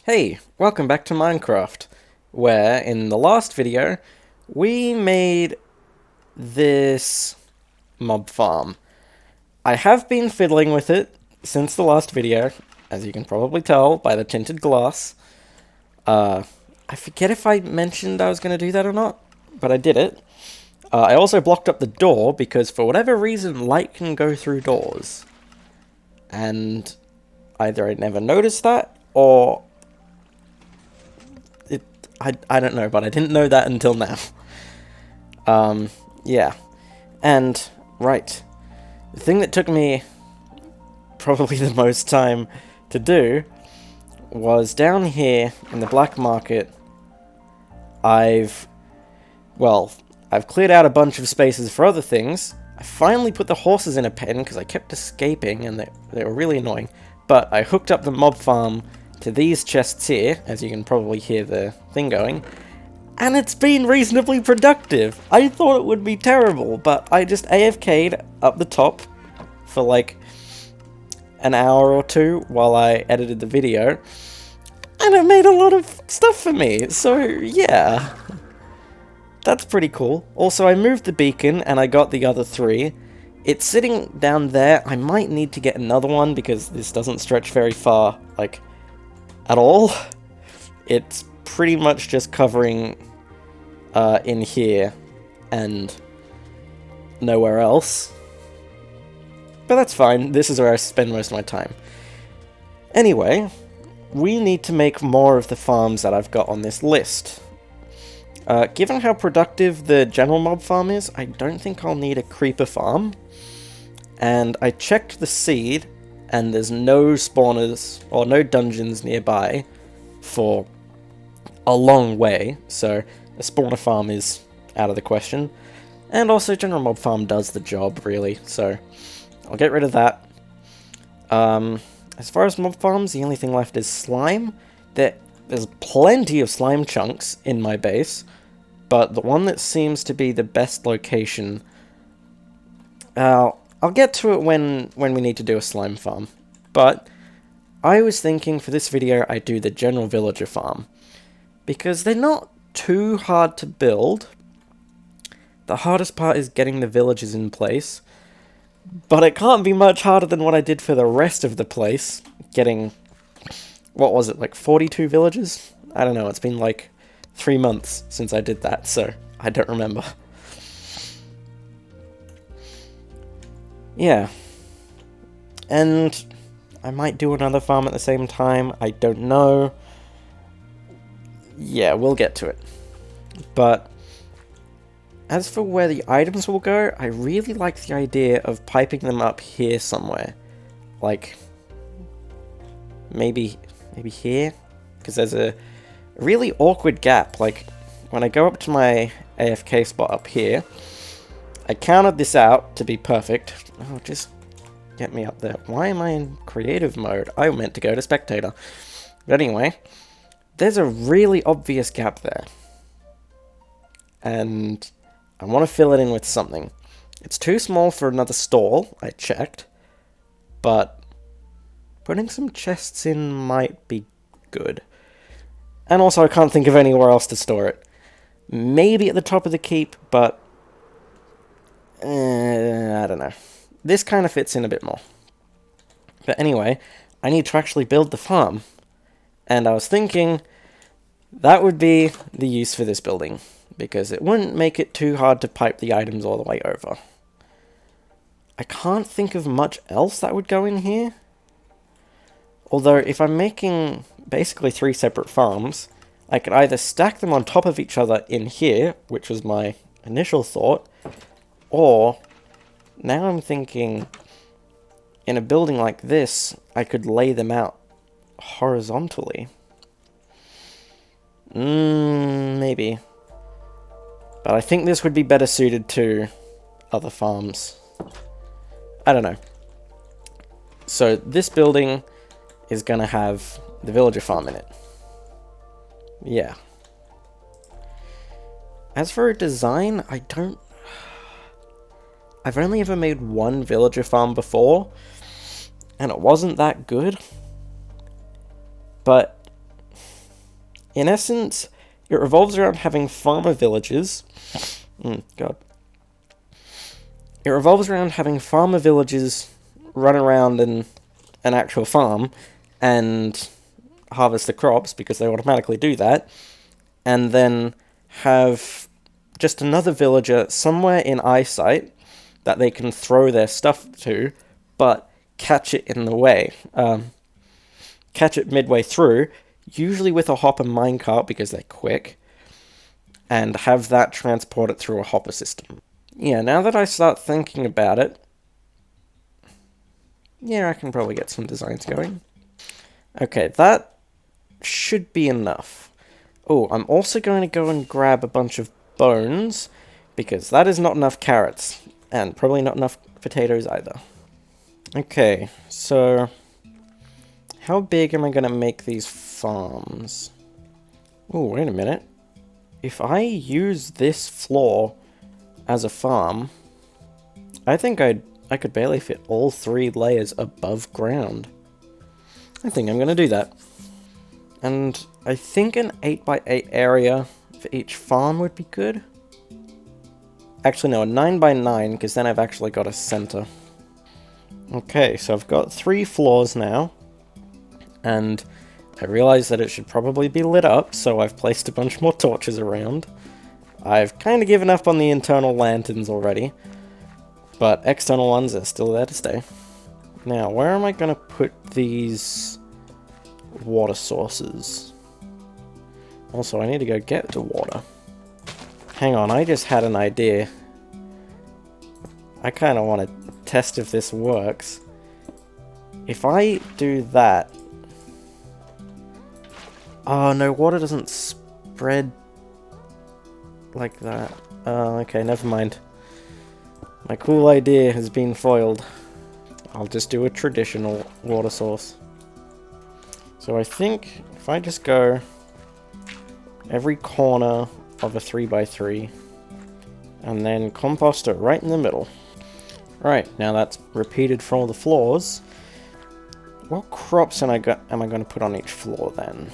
Hey, welcome back to Minecraft, where in the last video we made this mob farm. I have been fiddling with it since the last video, as you can probably tell by the tinted glass. I forget if I mentioned I was going to do that or not, but I did it. I also blocked up the door because for whatever reason light can go through doors. And either I never noticed that, or I don't know, but I didn't know that until now. Yeah. And, right. The thing that took me probably the most time to do was down here in the black market. I've cleared out a bunch of spaces for other things. I finally put the horses in a pen because I kept escaping and they were really annoying. But I hooked up the mob farm to these chests here, as you can probably hear the thing going, and it's been reasonably productive. I thought it would be terrible, but I just AFK'd up the top for like an hour or two while I edited the video, and it made a lot of stuff for me, so yeah. That's pretty cool. Also, I moved the beacon, and I got the other three. It's sitting down there. I might need to get another one, because this doesn't stretch very far, like, at all. It's pretty much just covering in here and nowhere else. But that's fine. This is where I spend most of my time. Anyway, we need to make more of the farms that I've got on this list. Given how productive the general mob farm is, I don't think I'll need a creeper farm. And I checked the seed, and there's no spawners or no dungeons nearby for a long way, so a spawner farm is out of the question. And also general mob farm does the job, really, so I'll get rid of that. As far as mob farms, the only thing left is slime. There's plenty of slime chunks in my base, but the one that seems to be the best location... I'll get to it when we need to do a slime farm, but I was thinking for this video I do the general villager farm, because they're not too hard to build. The hardest part is getting the villages in place, but it can't be much harder than what I did for the rest of the place, getting, what was it, like 42 villages? I don't know, it's been like 3 months since I did that, so I don't remember. Yeah. And I might do another farm at the same time, I don't know. Yeah, we'll get to it. But as for where the items will go, I really like the idea of piping them up here somewhere. Like, maybe here? Because there's a really awkward gap. Like, when I go up to my AFK spot up here, I counted this out to be perfect. Oh, just get me up there. Why am I in creative mode? I meant to go to spectator. But anyway, there's a really obvious gap there. And I want to fill it in with something. It's too small for another stall, I checked. But putting some chests in might be good. And also I can't think of anywhere else to store it. Maybe at the top of the keep, but I don't know. This kind of fits in a bit more. But anyway, I need to actually build the farm. And I was thinking that would be the use for this building, because it wouldn't make it too hard to pipe the items all the way over. I can't think of much else that would go in here. Although, if I'm making basically 3 separate farms, I could either stack them on top of each other in here, which was my initial thought, or, now I'm thinking, in a building like this, I could lay them out horizontally. Maybe. But I think this would be better suited to other farms. I don't know. So, this building is going to have the villager farm in it. Yeah. As for a design, I've only ever made one villager farm before, and it wasn't that good. But in essence, it revolves around having farmer villages. God. It revolves around having farmer villages run around in an actual farm and harvest the crops, because they automatically do that, and then have just another villager somewhere in eyesight that they can throw their stuff to, but catch it in the way. Catch it midway through, usually with a hopper minecart because they're quick, and have that transport it through a hopper system. Yeah, now that I start thinking about it, yeah, I can probably get some designs going. Okay, that should be enough. Oh, I'm also going to go and grab a bunch of bones, because that is not enough carrots, and probably not enough potatoes either. Okay, so how big am I going to make these farms? Oh, wait a minute. If I use this floor as a farm, I think I could barely fit all 3 layers above ground. I think I'm going to do that. And I think an 8x8 area for each farm would be good. Actually, no, a 9x9, because then I've actually got a center. Okay, so I've got 3 floors now. And I realize that it should probably be lit up, so I've placed a bunch more torches around. I've kind of given up on the internal lanterns already, but external ones are still there to stay. Now, where am I going to put these water sources? Also, I need to go get the water. Hang on, I just had an idea. I kind of want to test if this works. If I do that... Oh, no, water doesn't spread like that. Okay, never mind. My cool idea has been foiled. I'll just do a traditional water source. So I think if I just go every corner of a 3x3 and then compost it right in the middle. Right, now that's repeated for all the floors. What crops am I going to put on each floor then?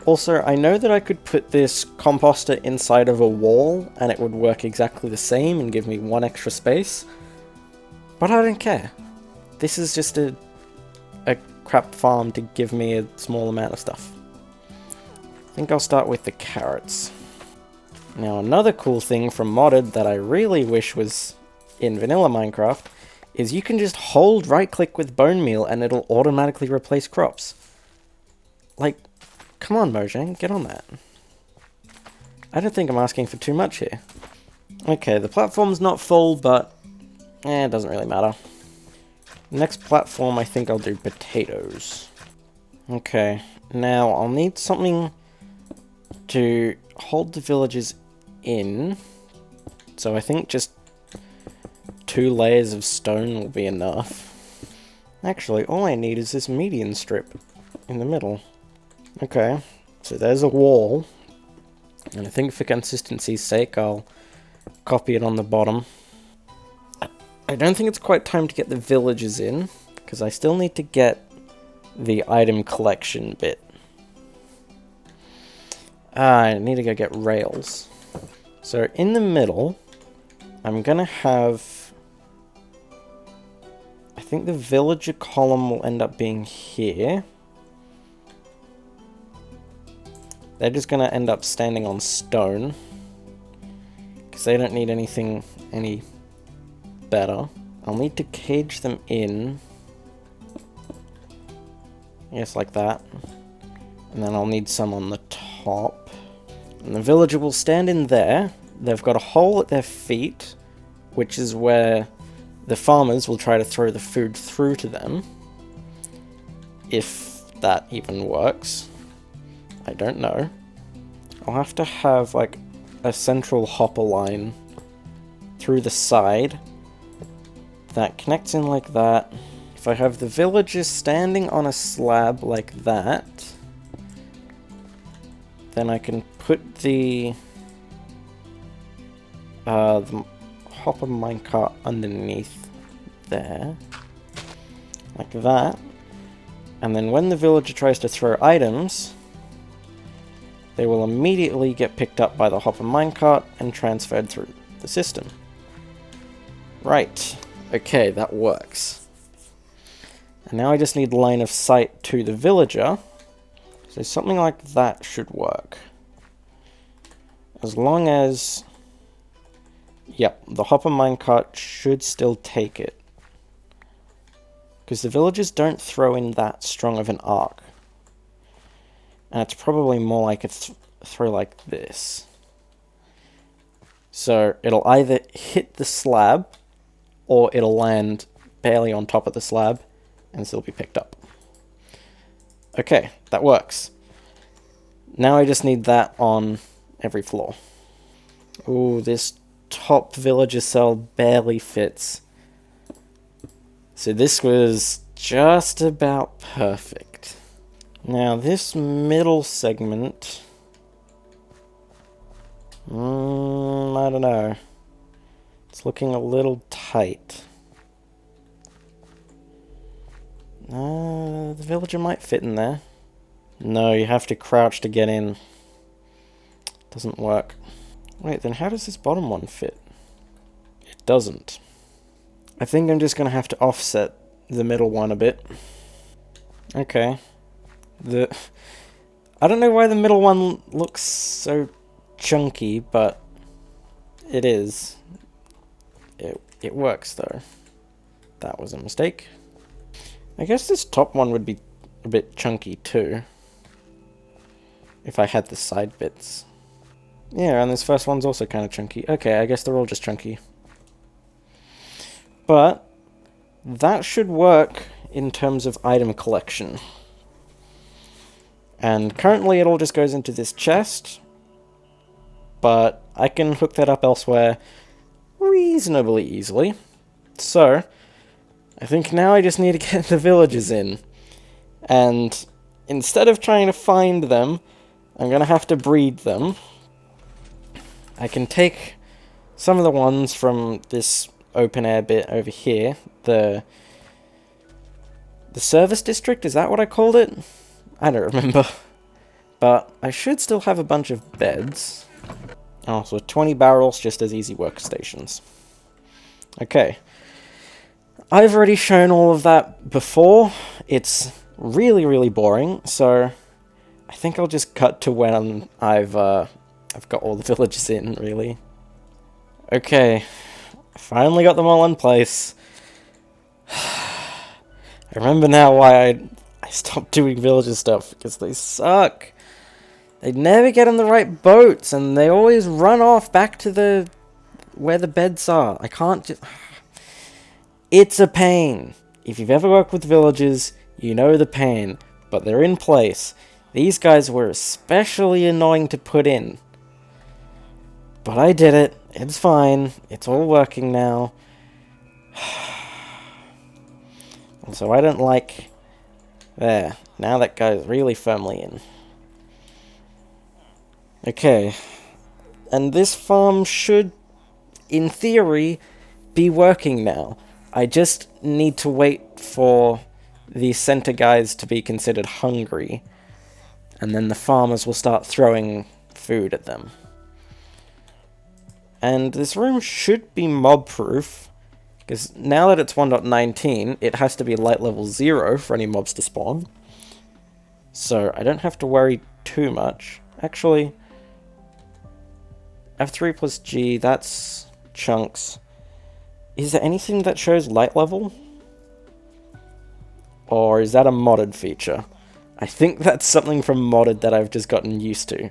Also, I know that I could put this composter inside of a wall and it would work exactly the same and give me 1 extra space, but I don't care. This is just a crap farm to give me a small amount of stuff. I think I'll start with the carrots. Now, another cool thing from Modded that I really wish was in vanilla Minecraft is you can just hold right-click with bone meal and it'll automatically replace crops. Like, come on, Mojang, get on that. I don't think I'm asking for too much here. Okay, the platform's not full, but it doesn't really matter. Next platform, I think I'll do potatoes. Okay, now I'll need something to hold the villagers in. So I think just 2 layers of stone will be enough. Actually, all I need is this median strip in the middle. Okay, so there's a wall, and I think for consistency's sake I'll copy it on the bottom. I don't think it's quite time to get the villagers in, because I still need to get the item collection bit. I need to go get rails. So in the middle, I'm gonna have... I think the villager column will end up being here. They're just going to end up standing on stone, because they don't need anything any better. I'll need to cage them in. Yes, like that. And then I'll need some on the top. And the villager will stand in there. They've got a hole at their feet, which is where the farmers will try to throw the food through to them. If that even works. I don't know. I'll have to have, like, a central hopper line through the side that connects in like that. If I have the villagers standing on a slab like that, then I can put the hopper minecart underneath there, like that. And then when the villager tries to throw items, they will immediately get picked up by the hopper minecart and transferred through the system. Right. Okay, that works. And now I just need line of sight to the villager. So something like that should work. As long as... Yep, the hopper minecart should still take it. Because the villagers don't throw in that strong of an arc. And it's probably more like a throw like this. So it'll either hit the slab, or it'll land barely on top of the slab and still be picked up. Okay, that works. Now I just need that on every floor. Ooh, this top villager cell barely fits. So this was just about perfect. Now this middle segment... I don't know. It's looking a little tight. The villager might fit in there. No, you have to crouch to get in. Doesn't work. Wait, then how does this bottom one fit? It doesn't. I think I'm just going to have to offset the middle one a bit. Okay. I don't know why the middle one looks so chunky, but it is. It works though. That was a mistake. I guess this top one would be a bit chunky too, if I had the side bits. Yeah, and this first one's also kind of chunky. Okay, I guess they're all just chunky. But that should work in terms of item collection. And currently it all just goes into this chest, but I can hook that up elsewhere reasonably easily. So, I think now I just need to get the villagers in. And instead of trying to find them, I'm going to have to breed them. I can take some of the ones from this open air bit over here. The service district, is that what I called it? I don't remember. But I should still have a bunch of beds. Oh, so 20 barrels just as easy workstations. Okay. I've already shown all of that before. It's really, really boring, so I think I'll just cut to when I've got all the villagers in, really. Okay. I finally got them all in place. I remember now why I stopped doing villager stuff, because they suck. They never get in the right boats, and they always run off back to where the beds are. I can't just... It's a pain. If you've ever worked with villagers, you know the pain. But they're in place. These guys were especially annoying to put in. But I did it. It's fine. It's all working now. And so I don't like... There. Now that guy's really firmly in. Okay. And this farm should, in theory, be working now. I just need to wait for the center guys to be considered hungry. And then the farmers will start throwing food at them. And this room should be mob-proof, because now that it's 1.19, it has to be light level 0 for any mobs to spawn. So I don't have to worry too much. Actually, F3 plus G, that's chunks. Is there anything that shows light level? Or is that a modded feature? I think that's something from modded that I've just gotten used to.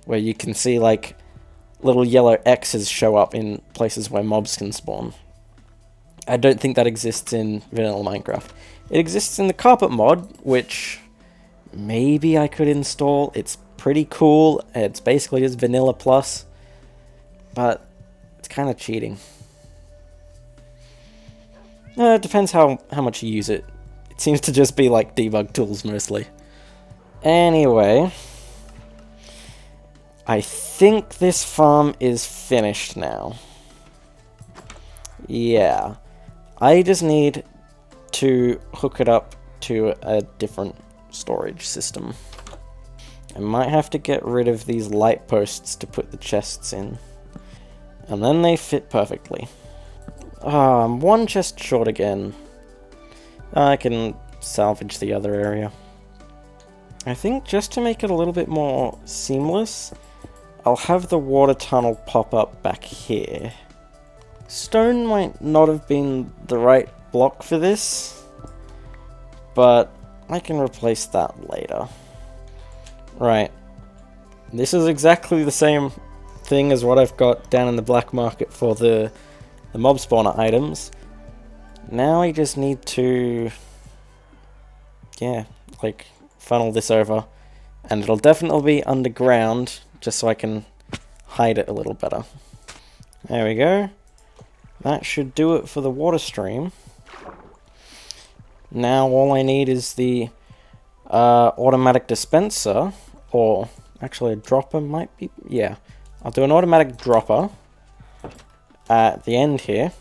Where you can see, like, little yellow X's show up in places where mobs can spawn. I don't think that exists in vanilla Minecraft. It exists in the carpet mod, which maybe I could install. It's pretty cool. It's basically just vanilla plus. But it's kind of cheating. It depends how much you use it. It seems to just be like debug tools mostly. Anyway, I think this farm is finished now. Yeah. I just need to hook it up to a different storage system. I might have to get rid of these light posts to put the chests in. And then they fit perfectly. Ah, I'm one chest short again. I can salvage the other area. I think just to make it a little bit more seamless, I'll have the water tunnel pop up back here. Stone might not have been the right block for this, but I can replace that later. Right. This is exactly the same thing as what I've got down in the black market for the mob spawner items. Now I just need to, yeah, like, funnel this over. And it'll definitely be underground, just so I can hide it a little better. There we go. That should do it for the water stream. Now all I need is the automatic dispenser, or actually a dropper might be, yeah. I'll do an automatic dropper at the end here,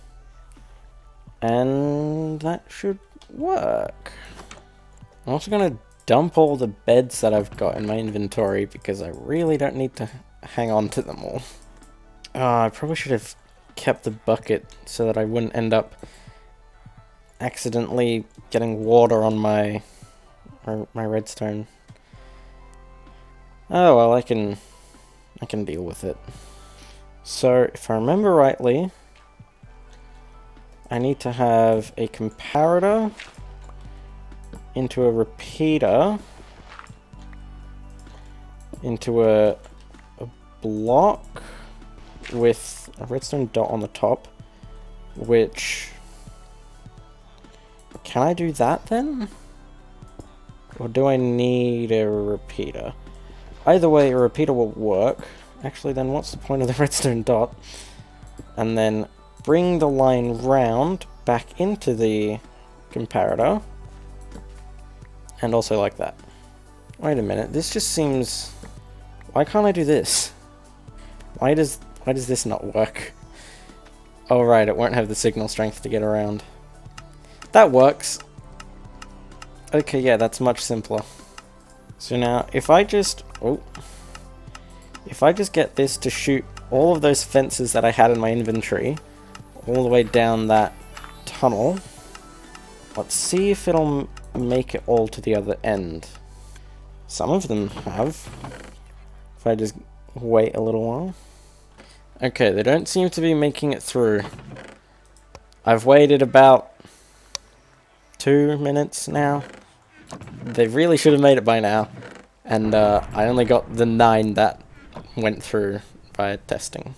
and that should work. I'm also going to dump all the beds that I've got in my inventory because I really don't need to hang on to them all. I probably should have kept the bucket so that I wouldn't end up accidentally getting water on my redstone. Oh well, I can deal with it. So if I remember rightly, I need to have a comparator into a repeater into a block with a redstone dot on the top, which, can I do that then? Or do I need a repeater? Either way, a repeater will work. Actually, then what's the point of the redstone dot? And then bring the line round back into the comparator. And also like that. Wait a minute, this just seems... Why can't I do this? Why does this not work? Oh right, it won't have the signal strength to get around. That works. Okay, yeah, that's much simpler. So now, if I just get this to shoot all of those fences that I had in my inventory, all the way down that tunnel, let's see if it'll make it all to the other end. Some of them have. If I just wait a little while. Okay, they don't seem to be making it through. I've waited about 2 minutes now. They really should have made it by now. And I only got the 9 that went through via testing.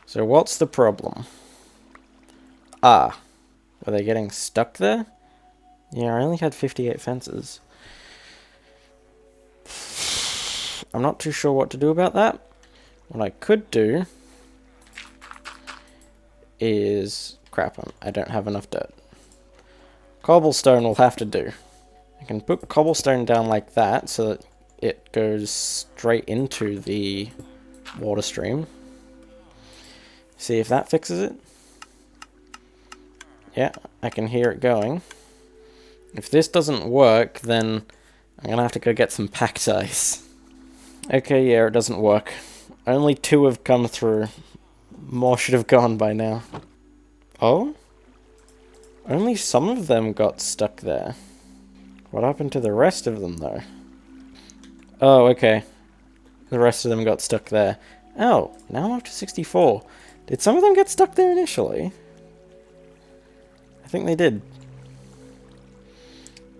So what's the problem? Ah, were they getting stuck there? Yeah, I only had 58 fences. I'm not too sure what to do about that. What I could do is... Crap, I don't have enough dirt. Cobblestone will have to do. I can put cobblestone down like that so that it goes straight into the water stream. See if that fixes it. Yeah, I can hear it going. If this doesn't work, then I'm gonna have to go get some packed ice. Okay, yeah, it doesn't work. Only 2 have come through. More should have gone by now. Oh? Only some of them got stuck there. What happened to the rest of them, though? Oh, okay. The rest of them got stuck there. Oh, now I'm up to 64. Did some of them get stuck there initially? I think they did.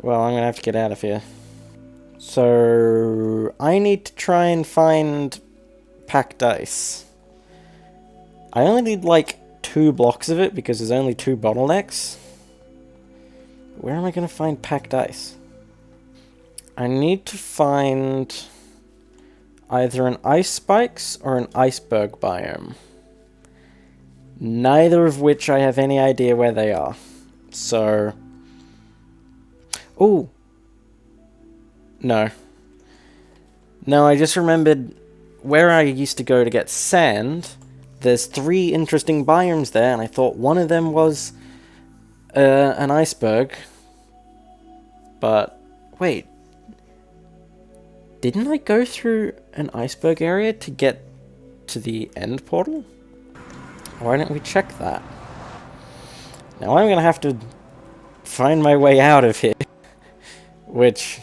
Well, I'm gonna have to get out of here. So, I need to try and find packed ice. I only need like 2 blocks of it because there's only 2 bottlenecks. Where am I going to find packed ice? I need to find either an ice spikes or an iceberg biome. Neither of which I have any idea where they are. So... Ooh! No. No, I just remembered where I used to go to get sand. There's 3 interesting biomes there, and I thought one of them was an iceberg. But, wait. Didn't I go through an iceberg area to get to the end portal? Why don't we check that? Now I'm gonna have to find my way out of here. Which...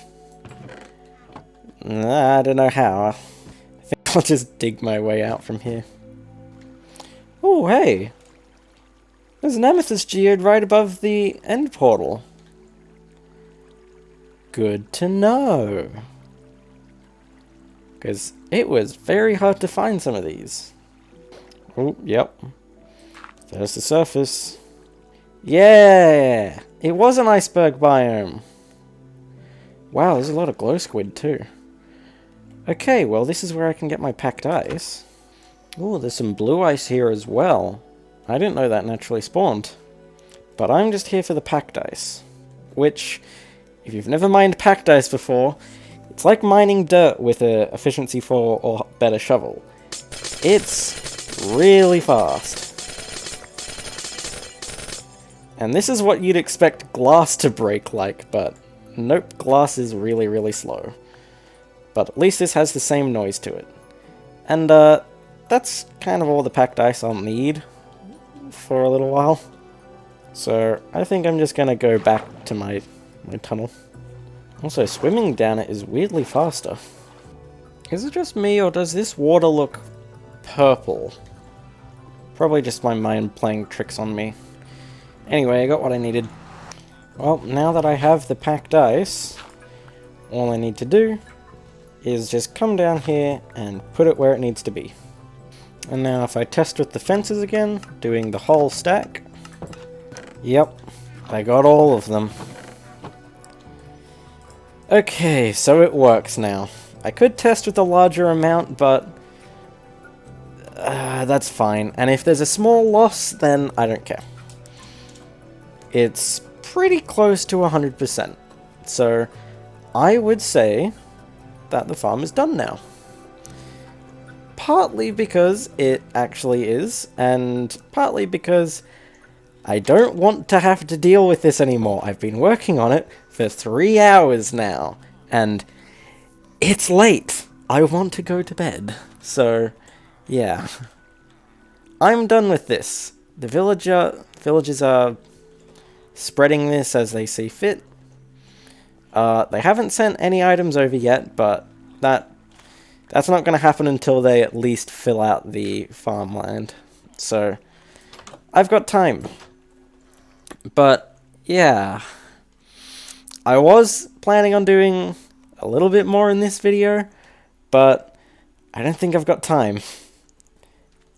I don't know how. I think I'll just dig my way out from here. Oh, hey! There's an amethyst geode right above the end portal. Good to know. Because it was very hard to find some of these. Oh, yep. There's the surface. Yeah! It was an iceberg biome. Wow, there's a lot of glow squid too. Okay, well this is where I can get my packed ice. Oh, there's some blue ice here as well. I didn't know that naturally spawned. But I'm just here for the packed ice. Which, if you've never mined packed ice before, it's like mining dirt with a efficiency 4 or better shovel. It's really fast. And this is what you'd expect glass to break like, but nope, glass is really, really slow. But at least this has the same noise to it. And that's kind of all the packed ice I'll need for a little while. So I think I'm just gonna go back to my tunnel. Also, swimming down it is weirdly faster. Is it just me, or does this water look purple? Probably just my mind playing tricks on me. Anyway, I got what I needed. Well, now that I have the packed ice, all I need to do is just come down here and put it where it needs to be. And now if I test with the fences again, doing the whole stack, yep, I got all of them. Okay, so it works now. I could test with a larger amount, but that's fine. And if there's a small loss, then I don't care. It's pretty close to 100%. So I would say that the farm is done now. Partly because it actually is, and partly because I don't want to have to deal with this anymore. I've been working on it for 3 hours now, and it's late. I want to go to bed. So, yeah. I'm done with this. The villagers are spreading this as they see fit. They haven't sent any items over yet, but that's not going to happen until they at least fill out the farmland. So, I've got time. But, yeah. I was planning on doing a little bit more in this video, but I don't think I've got time.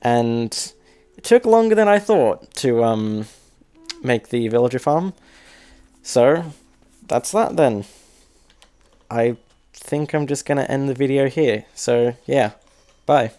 And it took longer than I thought to make the villager farm. So, that's that then. I think I'm just going to end the video here. So, yeah. Bye.